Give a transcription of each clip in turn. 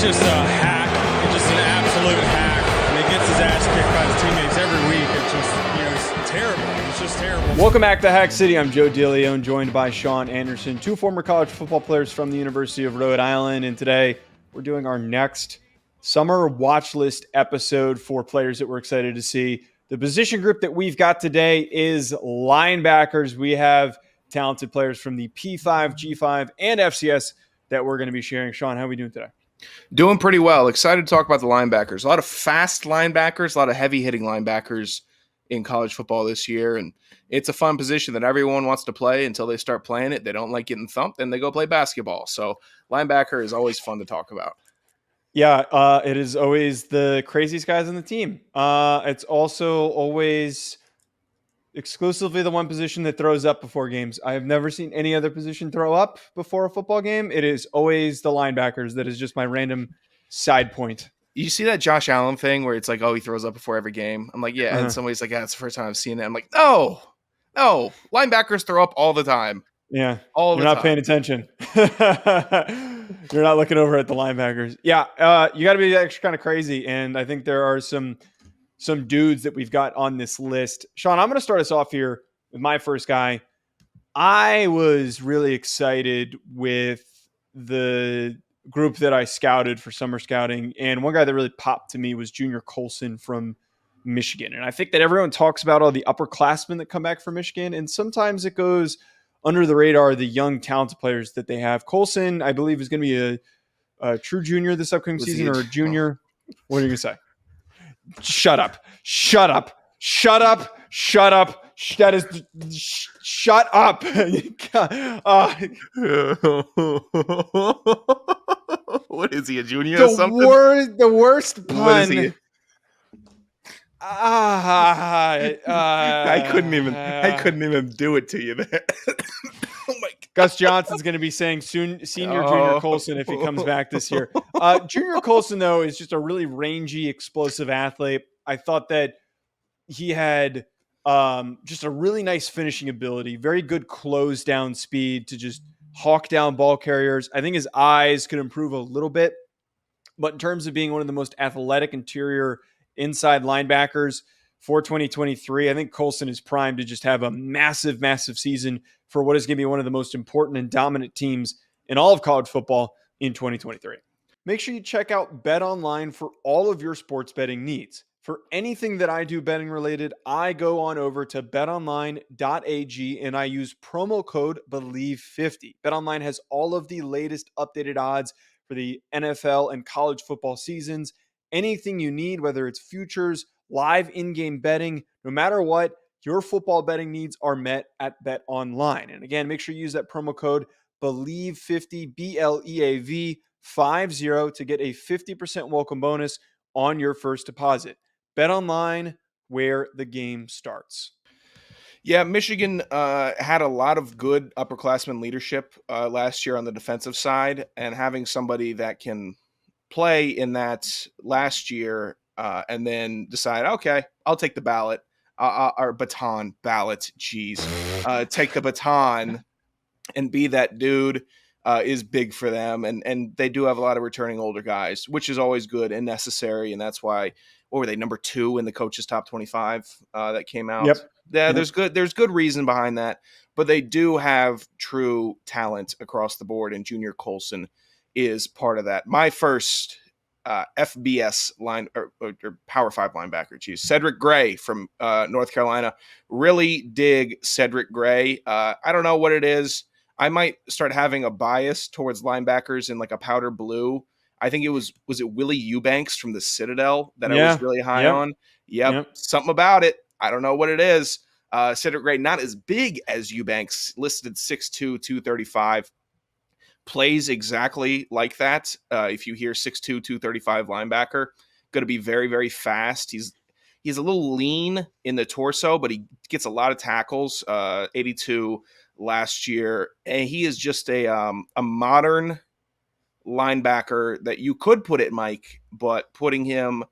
just a hack. He's just an absolute hack. And he gets his ass kicked by his teammates every week. It's just, it's terrible. It's just terrible. Welcome back to Hack City. I'm Joe DeLeone, joined by Sean Anderson, two former college football players from the University of Rhode Island. And today we're doing our next summer watch list episode for players that we're excited to see. The position group that we've got today is linebackers. We have talented players from the P5, G5, and FCS that we're going to be sharing. Sean, how are we doing today? Doing pretty well. Excited to talk about the linebackers. A lot of fast linebackers, a lot of heavy-hitting linebackers in college football this year. And it's a fun position that everyone wants to play until they start playing it. They don't like getting thumped, and they go play basketball. So linebacker is always fun to talk about. Yeah, it is always the craziest guys on the team. It's also always exclusively the one position that throws up before games. I have never seen any other position throw up before a football game. It is always the linebackers. That is just my random side point. You see that Josh Allen thing where it's like, oh, he throws up before every game? I'm like, yeah. And somebody's like, yeah, it's the first time I've seen it. I'm like, no. Linebackers throw up all the time. Yeah. All the time. You're not paying attention. You're not looking over at the linebackers. Yeah. You got to be actually kind of crazy. And I think there are some dudes that we've got on this list. Sean, I'm going to start us off here with my first guy. I was really excited with the group that I scouted for summer scouting. And one guy that really popped to me was Junior Colson from Michigan. And I think that everyone talks about all the upperclassmen that come back from Michigan. And sometimes it goes under the radar, the young talented players that they have. Colson, I believe, is going to be a true junior this upcoming season, or a junior. What are you going to say? Shut up. Shut up. Shut up. Shut up. That is, shut up. What is he, a junior or something? The worst pun. What is he? I couldn't even do it to you there. Oh my God. Gus Johnson's going to be saying senior Junior Colson if he comes back this year. Junior Colson, though, is just a really rangy, explosive athlete. I thought that he had just a really nice finishing ability, very good close down speed to just hawk down ball carriers. I think his eyes could improve a little bit, but in terms of being one of the most athletic interior inside linebackers for 2023, I think Colson is primed to just have a massive, massive season for what is going to be one of the most important and dominant teams in all of college football in 2023. Make sure you check out Bet Online for all of your sports betting needs. For anything that I do betting related, I go on over to betonline.ag and I use promo code BELIEVE50. BetOnline has all of the latest updated odds for the NFL and college football seasons. Anything you need, whether it's futures, live in-game betting, no matter what, your football betting needs are met at BetOnline. And again, make sure you use that promo code BELIEVE50, BLEAV50 to get a 50% welcome bonus on your first deposit. BetOnline, where the game starts. Yeah, Michigan had a lot of good upperclassmen leadership last year on the defensive side, and having somebody that can play in that last year and then decide, okay, I'll take the ballot, or baton, ballot, take the baton and be that dude is big for them. And they do have a lot of returning older guys, which is always good and necessary. And that's why, what were they, number 2 in the coaches top 25 that came out? Yep. Yeah, there's good reason behind that, but they do have true talent across the board, and Junior Colson is part of that. My first FBS line or Power 5 linebacker, Cedric Gray from North Carolina. Really dig Cedric Gray. I don't know what it is. I might start having a bias towards linebackers in like a powder blue. I think was it Willie Eubanks from the Citadel that I was really high on? Yep. Something about it. I don't know what it is. Cedric Gray, not as big as Eubanks, listed 6'2", 235. Plays exactly like that. If you hear 6'2", 235 linebacker, going to be very, very fast. He's a little lean in the torso, but he gets a lot of tackles. 82 last year, and he is just a modern linebacker that you could put at Mike, but putting him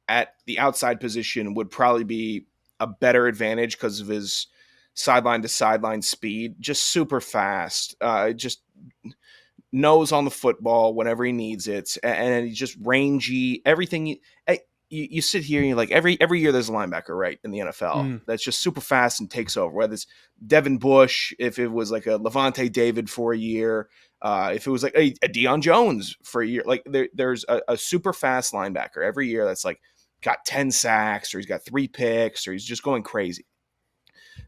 at the outside position would probably be a better advantage because of his sideline to sideline speed. Just super fast. Just nose on the football whenever he needs it, and he's just rangy. Everything you sit here and you're like, every year there's a linebacker, right, in the NFL that's just super fast and takes over. Whether it's Devin Bush, if it was like a Levante David for a year, if it was like a Deion Jones for a year, like there's a super fast linebacker every year that's like got 10 sacks, or he's got 3 picks, or he's just going crazy.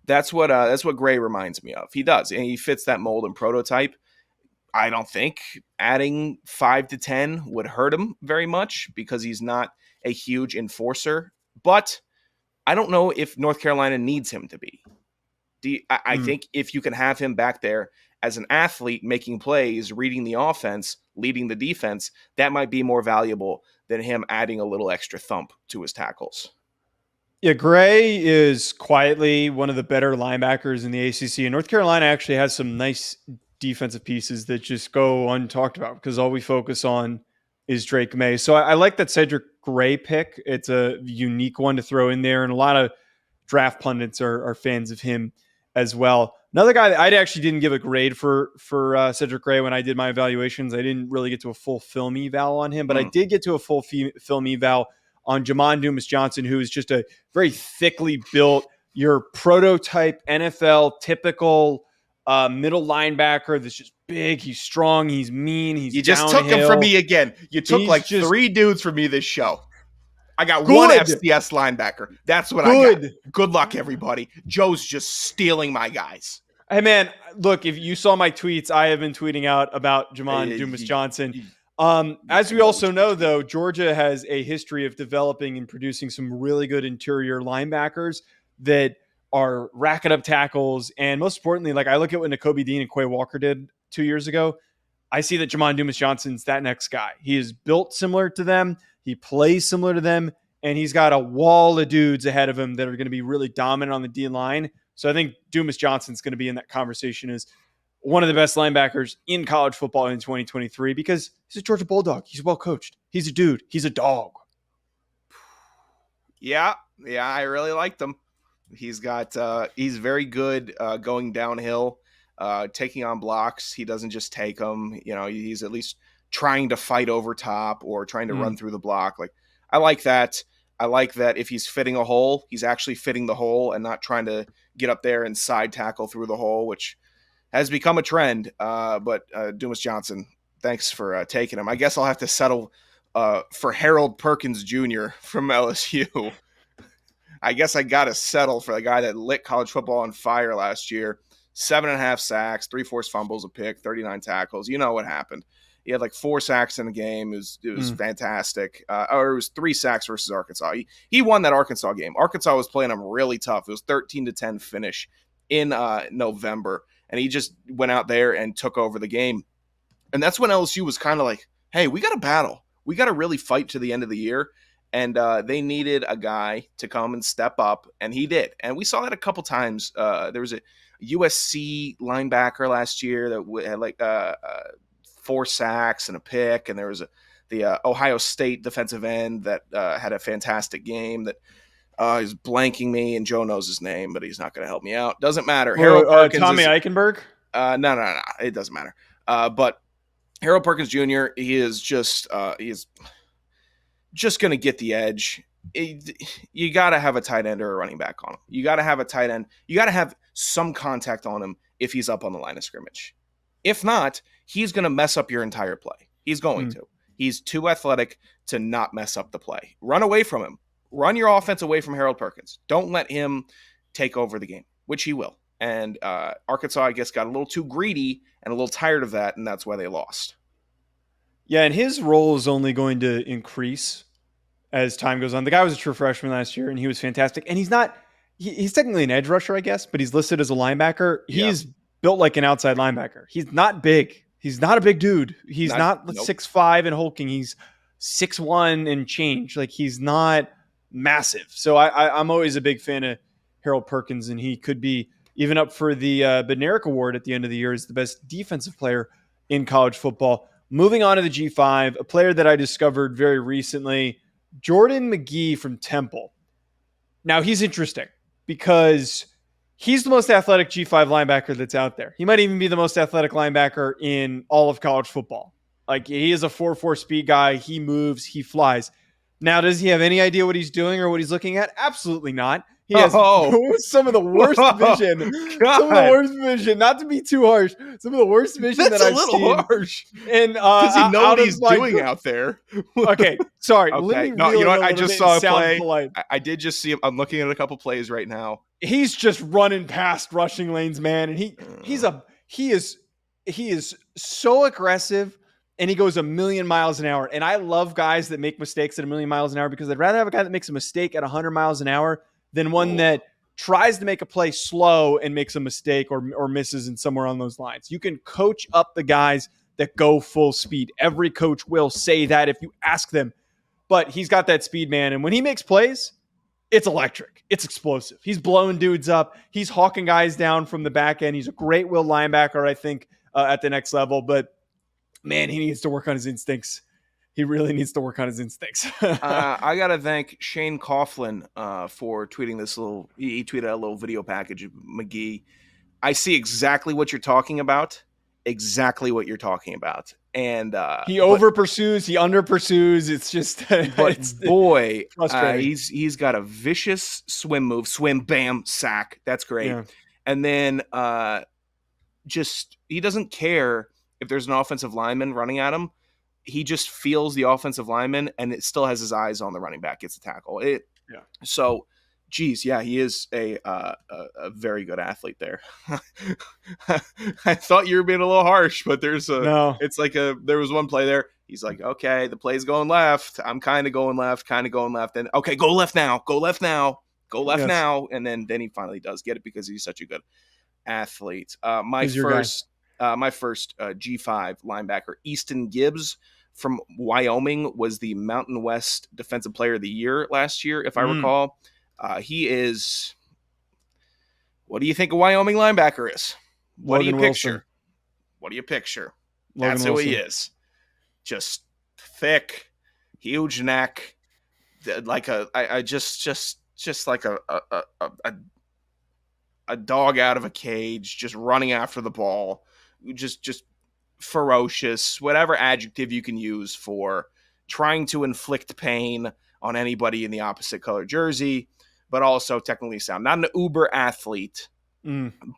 That's what Gray reminds me of. He does, and he fits that mold and prototype. I don't think adding 5 to 10 would hurt him very much because he's not a huge enforcer. But I don't know if North Carolina needs him to be. I think if you can have him back there as an athlete making plays, reading the offense, leading the defense, that might be more valuable than him adding a little extra thump to his tackles. Yeah, Gray is quietly one of the better linebackers in the ACC, and North Carolina actually has some nice defensive pieces that just go untalked about because all we focus on is Drake May. So I like that Cedric Gray pick. It's a unique one to throw in there, and a lot of draft pundits are fans of him as well. Another guy that I actually didn't give a grade for Cedric Gray when I did my evaluations. I didn't really get to a full film eval on him, but I did get to a full film eval on Jamon Dumas Johnson, who is just a very thickly built, your prototype NFL typical middle linebacker that's just big, he's strong, he's mean, he's You just downhill. took him from me again. You took He's like just 3 dudes from me this show. I got Good. one FCS linebacker. That's what I Good. got. Good luck, everybody. Joe's just stealing my guys. Hey, man, look, if you saw my tweets, I have been tweeting out about Jamon Dumas Johnson. As we also know, though, Georgia has a history of developing and producing some really good interior linebackers that are racking up tackles. And most importantly, like I look at what Nakobe Dean and Quay Walker did 2 years ago. I see that Jamon Dumas Johnson's that next guy. He is built similar to them. He plays similar to them. And he's got a wall of dudes ahead of him that are going to be really dominant on the D line. So I think Dumas Johnson's going to be in that conversation as one of the best linebackers in college football in 2023 because he's a Georgia Bulldog. He's well coached. He's a dude. He's a dog. Yeah, I really liked him. He's very good going downhill, taking on blocks. He doesn't just take them. You know, he's at least trying to fight over top or trying to run through the block. Like, I like that. I like that if he's fitting a hole, he's actually fitting the hole and not trying to get up there and side tackle through the hole, which has become a trend. But Dumas Johnson, thanks for taking him. I guess I'll have to settle for Harold Perkins Jr. from LSU. I guess I got to settle for the guy that lit college football on fire last year. 7.5 sacks, 3 forced fumbles, a pick, 39 tackles. You know what happened. He had like 4 sacks in the game. It was fantastic. Or it was 3 sacks versus Arkansas. He won that Arkansas game. Arkansas was playing him really tough. It was 13-10 finish in November. And he just went out there and took over the game. And that's when LSU was kind of like, hey, we got to battle. We got to really fight to the end of the year. And they needed a guy to come and step up. And he did. And we saw that a couple times. There was a USC linebacker last year that had like 4 sacks and a pick. And there was the Ohio State defensive end that had a fantastic game that is blanking me, and Joe knows his name, but he's not going to help me out. Doesn't matter. Harold Perkins Tommy Eichenberg? No. It doesn't matter. But Harold Perkins Jr., he is just going to get the edge. You got to have a tight end or a running back on him. You got to have a tight end. You got to have some contact on him if he's up on the line of scrimmage. If not, he's going to mess up your entire play. He's going to. He's too athletic to not mess up the play. Run away from him. Run your offense away from Harold Perkins. Don't let him take over the game, which he will. And Arkansas, I guess, got a little too greedy and a little tired of that, and that's why they lost. Yeah, and his role is only going to increase as time goes on. The guy was a true freshman last year, and he was fantastic. And he's technically an edge rusher, I guess, but he's listed as a linebacker. He's built like an outside linebacker. He's not big. He's not a big dude. He's not 6'5" and hulking. He's 6'1" and change. Like, he's not massive. So I'm always a big fan of Harold Perkins, and he could be even up for the Bednarik Award at the end of the year as the best defensive player in college football. Moving on to the G5, a player that I discovered very recently, Jordan McGee from Temple. Now, he's interesting because He's the most athletic G5 linebacker that's out there. He might even be the most athletic linebacker in all of college football. Like, he is a 4.4 speed guy. He moves, he flies. Now, does he have any idea what he's doing or what he's looking at? Absolutely not. He has some of the worst vision. God. Some of the worst vision. Not to be too harsh. Some of the worst vision That's that I've a little seen. harsh. And Does he know what he's doing group. out there? Okay, sorry. Okay. Let me No, reel you know it what? a I little just bit saw a and sound play. polite. I did just see him. I'm looking at a couple plays right now. He's just running past rushing lanes, man, and he is so aggressive, and he goes a million miles an hour. And I love guys that make mistakes at a million miles an hour, because I'd rather have a guy that makes a mistake at 100 miles an hour than one that tries to make a play slow and makes a mistake or misses in somewhere on those lines. You can coach up the guys that go full speed. Every coach will say that if you ask them. But he's got that speed, man, and when he makes plays, it's electric. It's explosive. He's blowing dudes up. He's hawking guys down from the back end. He's a great will linebacker, I think, at the next level. But, man, he needs to work on his instincts. He really needs to work on his instincts. I got to thank Shane Coughlin for tweeting this little – he tweeted a little video package of McGee. I see exactly what you're talking about. Exactly what you're talking about. And he over pursues, he under pursues. It's just, but boy, frustrating. He's got a vicious swim move, swim, bam, sack. That's great. Yeah. And then just he doesn't care if there's an offensive lineman running at him. He just feels the offensive lineman, and it still has his eyes on the running back. Gets a tackle. So. Geez, yeah, he is a very good athlete there. I thought you were being a little harsh, but there was one play there. He's like, okay, the play's going left. I'm kind of going left. And okay, go left now. And then he finally does get it because he's such a good athlete. My first G5 linebacker, Easton Gibbs from Wyoming, was the Mountain West Defensive Player of the Year last year, if I recall. He is. What do you think a Wyoming linebacker is? What do you picture? That's who he is. Just thick, huge neck, like just like a dog out of a cage, just running after the ball, just ferocious. Whatever adjective you can use for trying to inflict pain on anybody in the opposite color jersey. But also technically sound. Not an uber athlete,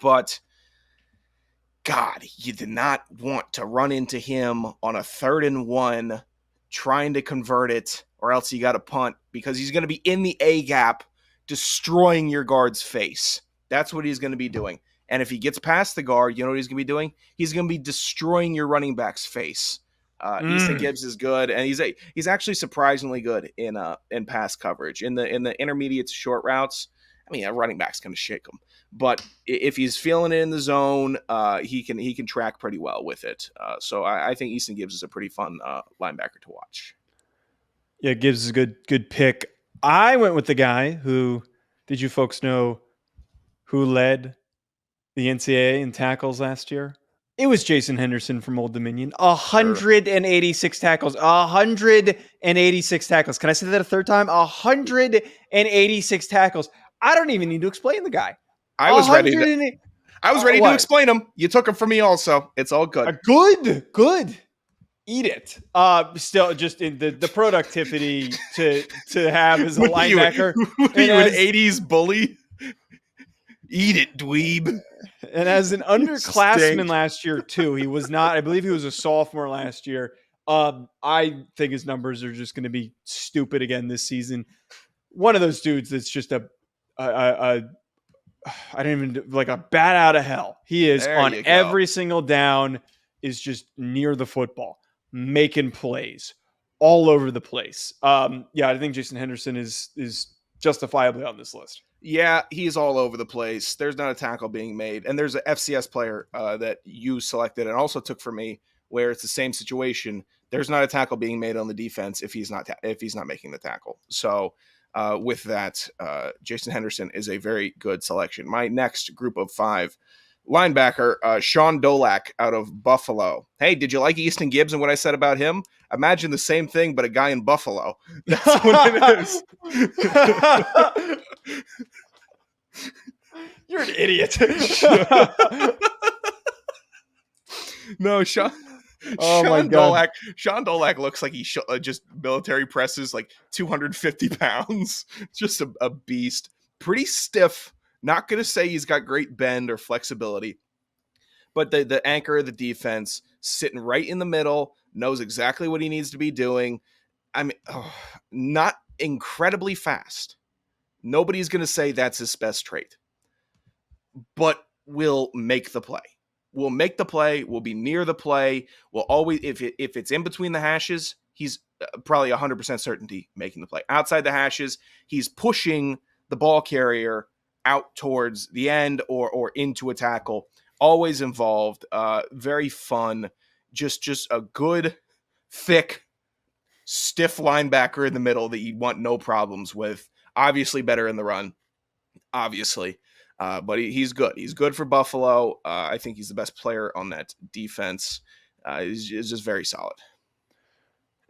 but God, you did not want to run into him on a 3rd and 1 trying to convert it, or else you got to punt, because he's going to be in the A gap destroying your guard's face. That's what he's going to be doing. And if he gets past the guard, you know what he's going to be doing? He's going to be destroying your running back's face. Easton Gibbs is good, and he's actually surprisingly good in pass coverage. In the intermediate to short routes, I mean, a running back's going to shake him. But if he's feeling it in the zone, he can track pretty well with it. So I think Easton Gibbs is a pretty fun linebacker to watch. Yeah, Gibbs is a good pick. I went with the guy who, did you folks know who led the NCAA in tackles last year? It was Jason Henderson from Old Dominion. 186 tackles. 186 tackles. Can I say that a third time? 186 tackles. I don't even need to explain the guy. I was ready to explain him. You took him from me also. It's all good. Good. Eat it. Still, just in the productivity to have as a linebacker. What are you, an 80s bully? Eat it, dweeb. And as an underclassman last year, too, he was not, I believe he was a sophomore last year. I think his numbers are just going to be stupid again this season. One of those dudes that's just a bat out of hell. He is on every single down, is just near the football, making plays all over the place. I think Jason Henderson is justifiably on this list. Yeah, he's all over the place. There's not a tackle being made. And there's an FCS player that you selected and also took for me, where it's the same situation. There's not a tackle being made on the defense if he's not making the tackle. So with that, Jason Henderson is a very good selection. My next group of 5, linebacker, Sean Dolack out of Buffalo. Hey, did you like Easton Gibbs and what I said about him? Imagine the same thing, but a guy in Buffalo. That's what it is. You're an idiot. No, Sean. Oh my Sean God. Dolack looks like he just military presses like 250 pounds. Just a beast. Pretty stiff. Not going to say he's got great bend or flexibility, but the anchor of the defense, sitting right in the middle, knows exactly what he needs to be doing. I mean, not incredibly fast. Nobody's going to say that's his best trait, but will make the play. We'll make the play. We'll be near the play. We'll always, if it's in between the hashes, he's probably 100% certainty making the play. Outside the hashes, he's pushing the ball carrier out towards the end or into a tackle. Always involved. Very fun. Just a good, thick, stiff linebacker in the middle that you want no problems with. Obviously better in the run. Obviously. But he's good. He's good for Buffalo. I think he's the best player on that defense. He's just very solid.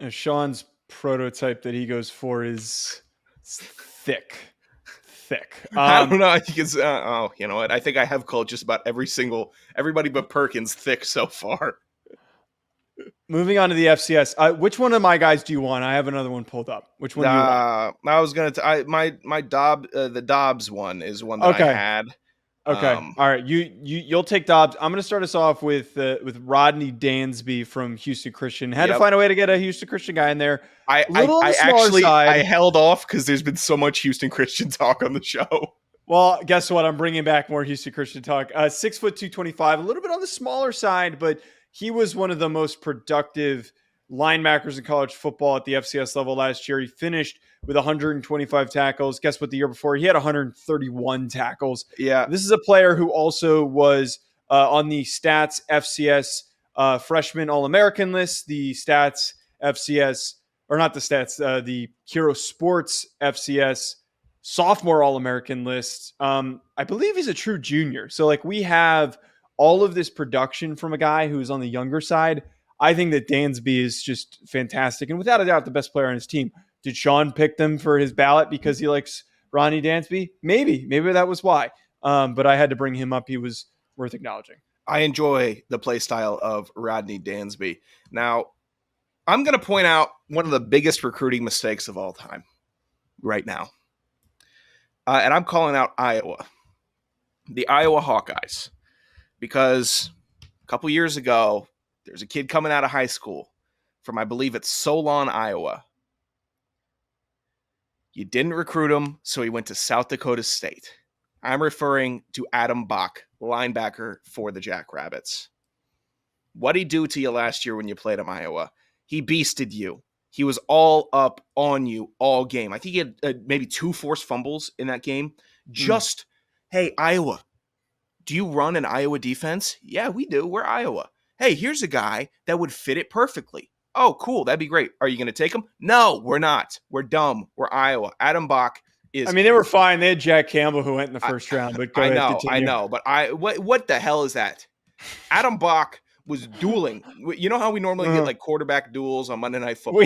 Sean's prototype that he goes for is thick. I don't know. Because, you know what? I think I have called just about everybody but Perkins thick so far. Moving on to the FCS. Which one of my guys do you want? I have another one pulled up. Which one do you want? I was gonna. The Dobbs one is one that I had. Okay. All right. You'll take Dobbs. I'm gonna start us off with Rodney Dansby from Houston Christian. Had to find a way to get a Houston Christian guy in there. I held off because there's been so much Houston Christian talk on the show. Well, guess what? I'm bringing back more Houston Christian talk. 6 foot 225, a little bit on the smaller side, but he was one of the most productive linebackers in college football at the FCS level last year. He finished with 125 tackles. Guess what? The year before, he had 131 tackles. Yeah. This is a player who also was on the Stats FCS freshman All-American list, the Stats FCS, or not the Stats, the Hero Sports FCS sophomore All-American list. I believe he's a true junior. So, like, we have all of this production from a guy who's on the younger side. I think that Dansby is just fantastic and without a doubt the best player on his team. Did Sean pick them for his ballot because he likes Rodney Dansby? Maybe that was why. But I had to bring him up. He was worth acknowledging. I enjoy the play style of Rodney Dansby. Now, I'm going to point out one of the biggest recruiting mistakes of all time right now. And I'm calling out Iowa, the Iowa Hawkeyes, because a couple years ago, there's a kid coming out of high school from, I believe it's Solon, Iowa. You didn't recruit him, so he went to South Dakota State. I'm referring to Adam Bach, linebacker for the Jackrabbits. What'd he do to you last year when you played him, Iowa? He beasted you. He was all up on you all game. I think he had maybe 2 forced fumbles in that game. Just, hey, Iowa, do you run an Iowa defense? Yeah, we do. We're Iowa. Hey, here's a guy that would fit it perfectly. Oh, cool. That'd be great. Are you going to take him? No, we're not. We're dumb. We're Iowa. Adam Bach is. I mean, they were fine. They had Jack Campbell who went in the first round. But go ahead, continue. I know. But what the hell is that? Adam Bach was dueling. You know how we normally get like quarterback duels on Monday Night Football?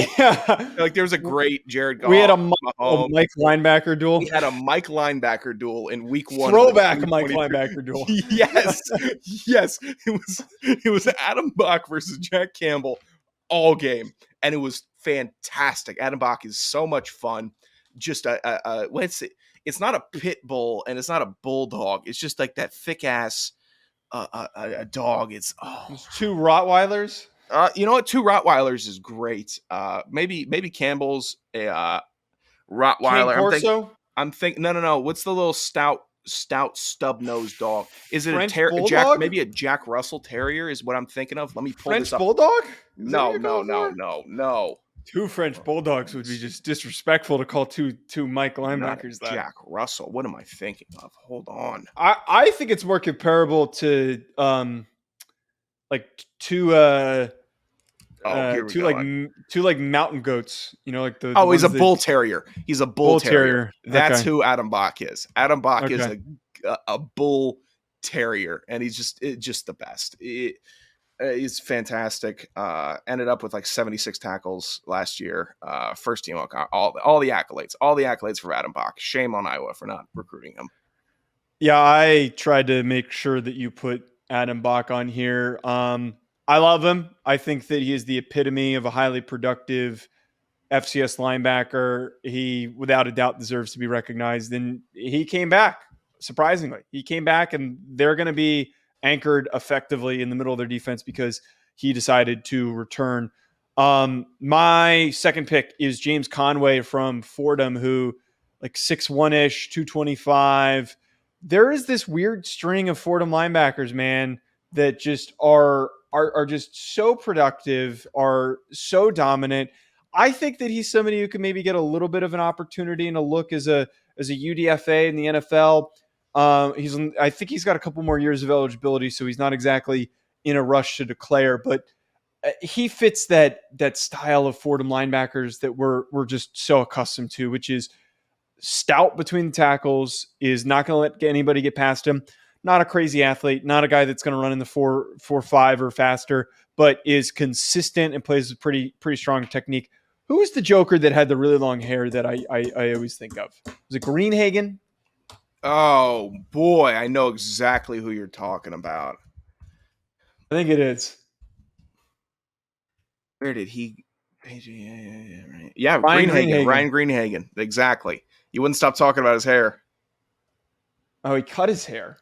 Like there was a great Jared Goff. We had a Mike linebacker duel. We had a Mike linebacker duel in week 1. Throwback Mike linebacker duel. Yes. It was Adam Bach versus Jack Campbell all game. And it was fantastic. Adam Bach is so much fun. Just it's not a pit bull and it's not a bulldog. It's just like that thick ass a dog. It's 2 Rottweilers. You know what? 2 Rottweilers is great. Maybe Campbell's a Rottweiler. I'm thinking. No. What's the little stout stub-nosed dog? Is it French a Jack? Maybe a Jack Russell Terrier is what I'm thinking of. Let me pull French this up. Bulldog? No. 2 French Bulldogs would be just disrespectful to call two Mike linebackers that. Jack Russell. What am I thinking of? Hold on. I think it's more comparable to like two mountain goats. You know, like the he's a bull terrier. He's a bull terrier. That's okay. who Adam Bach is. Adam Bach is a bull terrier, and he's just the best. He's fantastic. Ended up with like 76 tackles last year. First team, all the accolades for Adam Bach. Shame on Iowa for not recruiting him. Yeah, I tried to make sure that you put Adam Bach on here. I love him. I think that he is the epitome of a highly productive FCS linebacker. He, without a doubt, deserves to be recognized. And he came back, surprisingly. He came back, and they're going to be anchored effectively in the middle of their defense because he decided to return. My second pick is James Conway from Fordham, who, like 6'1 ish, 225. There is this weird string of Fordham linebackers, man, that just are just so productive, are so dominant. I think that he's somebody who can maybe get a little bit of an opportunity and a look as a UDFA in the NFL. I think he's got a couple more years of eligibility, so he's not exactly in a rush to declare, but he fits that style of Fordham linebackers that we're just so accustomed to, which is stout between the tackles, is not going to let anybody get past him. Not a crazy athlete, not a guy that's going to run in the 4.5 or faster, but is consistent and plays with pretty strong technique. Who was the Joker that had the really long hair that I always think of? Was it Greenhagen? Oh boy, I know exactly who you're talking about. I think it is. Where did he? Right. Yeah, Ryan Greenhagen. Greenhagen. Ryan Greenhagen. Exactly. You wouldn't stop talking about his hair. Oh, he cut his hair.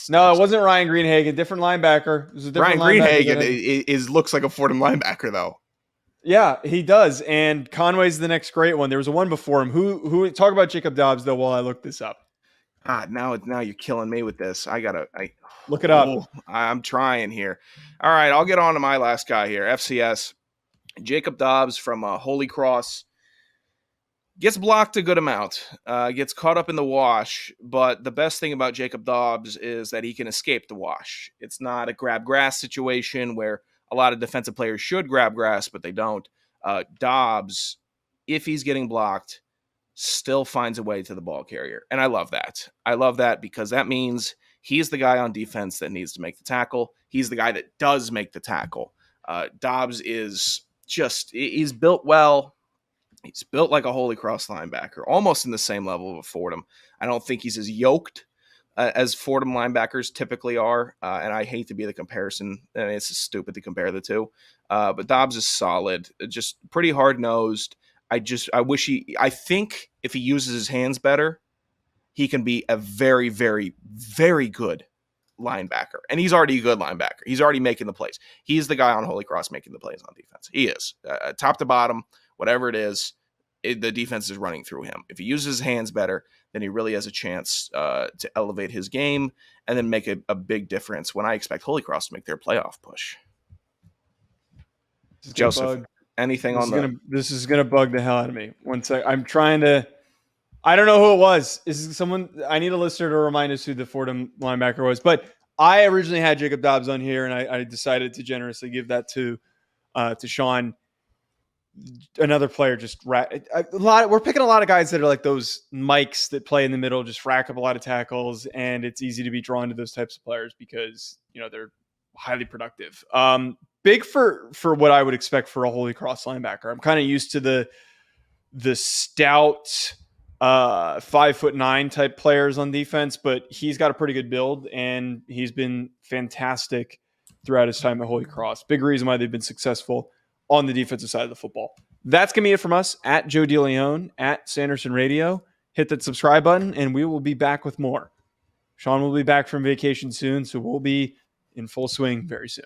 No, it wasn't Ryan Greenhagen. Different linebacker. It was a different Ryan linebacker Greenhagen looks like a Fordham linebacker, though. Yeah, he does. And Conway's the next great one. There was a one before him. Who talk about Jacob Dobbs though while I look this up. Now you're killing me with this. I look it up. I'm trying here. All right, I'll get on to my last guy here. FCS. Jacob Dobbs from Holy Cross. Gets blocked a good amount, gets caught up in the wash, but the best thing about Jacob Dobbs is that he can escape the wash. It's not a grab grass situation where a lot of defensive players should grab grass, but they don't. Dobbs, if he's getting blocked, still finds a way to the ball carrier. And I love that. I love that because that means he's the guy on defense that needs to make the tackle. He's the guy that does make the tackle. Dobbs is he's built well. He's built like a Holy Cross linebacker, almost in the same level of Fordham. I don't think he's as yoked as Fordham linebackers typically are, and I hate to be the comparison. And it's just stupid to compare the two. But Dobbs is solid, just pretty hard-nosed. I think if he uses his hands better, he can be a very, very, very good linebacker. And he's already a good linebacker. He's already making the plays. He's the guy on Holy Cross making the plays on defense. He is. Top to bottom, whatever it is, the defense is running through him. If he uses his hands better, then he really has a chance to elevate his game and then make a big difference when I expect Holy Cross to make their playoff push. Joseph, anything on that? This is going to bug the hell out of me. One sec. I'm trying to... I don't know who it was. Is someone... I need a listener to remind us who the Fordham linebacker was. But I originally had Jacob Dobbs on here, and I decided to generously give that to Sean. Another player we're picking a lot of guys that are like those Mikes that play in the middle, just rack up a lot of tackles, and it's easy to be drawn to those types of players because they're highly productive. Big for what I would expect for a Holy Cross linebacker. I'm kind of used to the stout 5'9" type players on defense, but he's got a pretty good build and he's been fantastic throughout his time at Holy Cross. Big reason why they've been successful on the defensive side of the football. That's going to be it from us at Joe DeLeone at Sanderson Radio. Hit that subscribe button and we will be back with more. Sean will be back from vacation soon, so we'll be in full swing very soon.